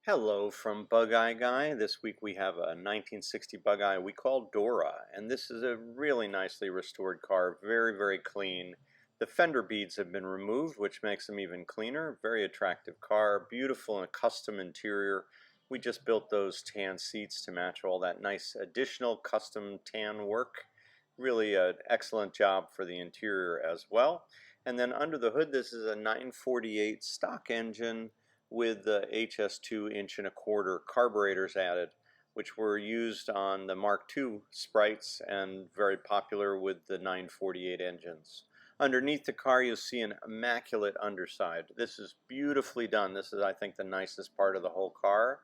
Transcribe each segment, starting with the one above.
Hello from Bugeye Guy. This week we have a 1960 Bugeye we call Dora, and this is a really nicely restored car, very clean. The fender beads have been removed, which makes them even cleaner. Very attractive car, beautiful and custom interior. We just built those tan seats to match all that nice additional custom tan work. Really an excellent job for the interior as well. And then under the hood, this is a 948 stock engine with the HS2 1.25" carburetors added, which were used on the Mark II Sprites and very popular with the 948 engines. Underneath the car you'll see an immaculate underside. This is beautifully done. This is, I think, the nicest part of the whole car.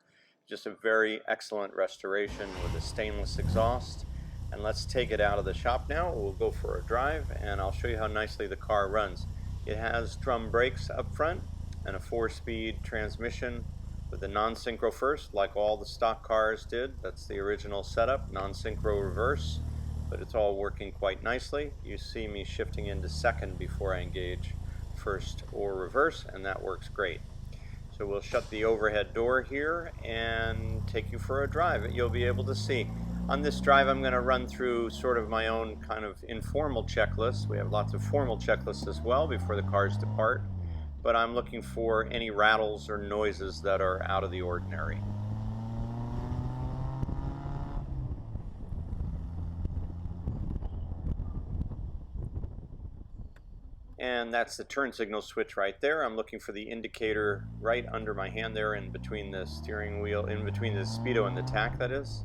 Just a very excellent restoration with a stainless exhaust. And let's take it out of the shop now. We'll go for a drive and I'll show you how nicely the car runs. It has drum brakes up front and a 4-speed transmission with a non-synchro first, like all the stock cars did. That's the original setup, non-synchro reverse, but it's all working quite nicely. You see me shifting into second before I engage first or reverse, and that works great. So we'll shut the overhead door here and take you for a drive. You'll be able to see. On this drive I'm going to run through sort of my own kind of informal checklist. We have lots of formal checklists as well before the cars depart, but I'm looking for any rattles or noises that are out of the ordinary. And that's the turn signal switch right there. I'm looking for the indicator right under my hand there, in between the steering wheel, in between the speedo and the tach, that is.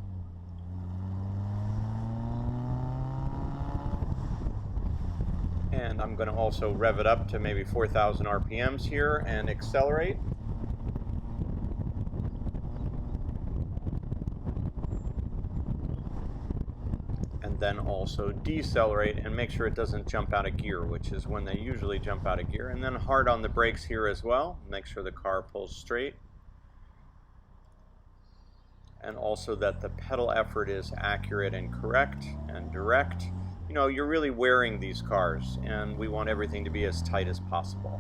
And I'm going to also rev it up to maybe 4,000 RPMs here and accelerate. And then also decelerate and make sure it doesn't jump out of gear, which is when they usually jump out of gear. And then hard on the brakes here as well. Make sure the car pulls straight. And also that the pedal effort is accurate and correct and direct. You know, you're really wearing these cars, and we want everything to be as tight as possible.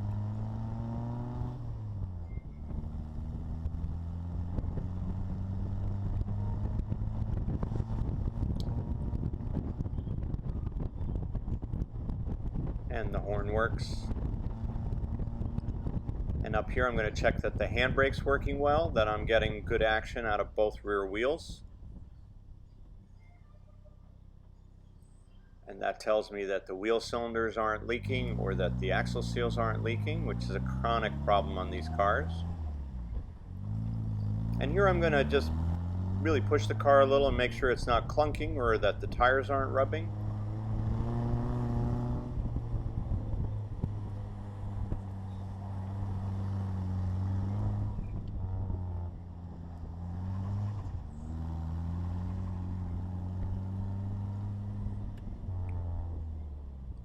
And the horn works. And up here I'm going to check that the handbrake's working well, that I'm getting good action out of both rear wheels. And that tells me that the wheel cylinders aren't leaking or that the axle seals aren't leaking, which is a chronic problem on these cars. And here I'm going to just really push the car a little and make sure it's not clunking or that the tires aren't rubbing.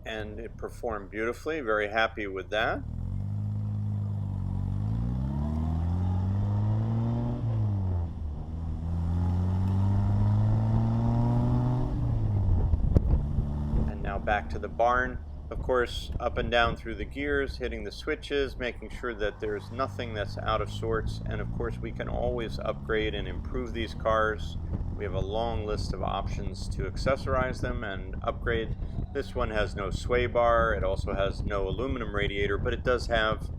And it performed beautifully. Very happy with that. And now back to the barn. Of course, up and down through the gears, hitting the switches, making sure that there's nothing that's out of sorts. And of course, we can always upgrade and improve these cars. We have a long list of options to accessorize them and upgrade. This one has no sway bar, it also has no aluminum radiator, but it does have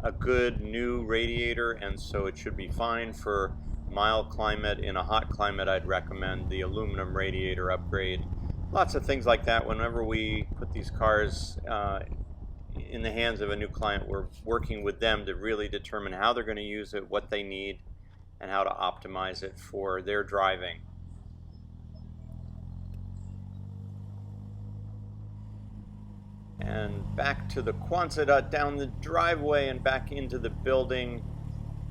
a good new radiator, and so it should be fine for mild climate. In a hot climate, I'd recommend the aluminum radiator upgrade. Lots of things like that. Whenever we put these cars in the hands of a new client, we're working with them to really determine how they're going to use it, what they need, and how to optimize it for their driving. And back to the Quonset down the driveway and back into the building,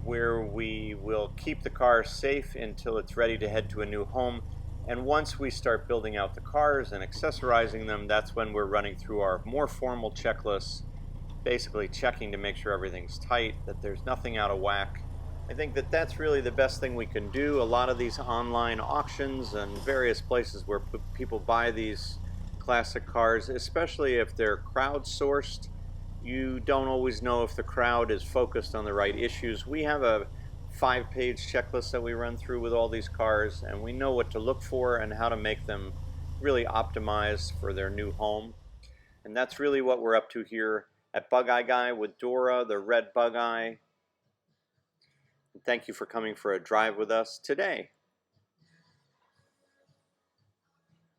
where we will keep the car safe until it's ready to head to a new home. And once we start building out the cars and accessorizing them, that's when we're running through our more formal checklists, basically checking to make sure everything's tight, that there's nothing out of whack. I think that that's really the best thing we can do. A lot of these online auctions and various places where people buy these classic cars, especially if they're crowdsourced, you don't always know if the crowd is focused on the right issues. We have a 5-page checklist that we run through with all these cars, and we know what to look for and how to make them really optimized for their new home. And that's really what we're up to here at Bugeye Guy with Dora, the red Bugeye. Thank you for coming for a drive with us today.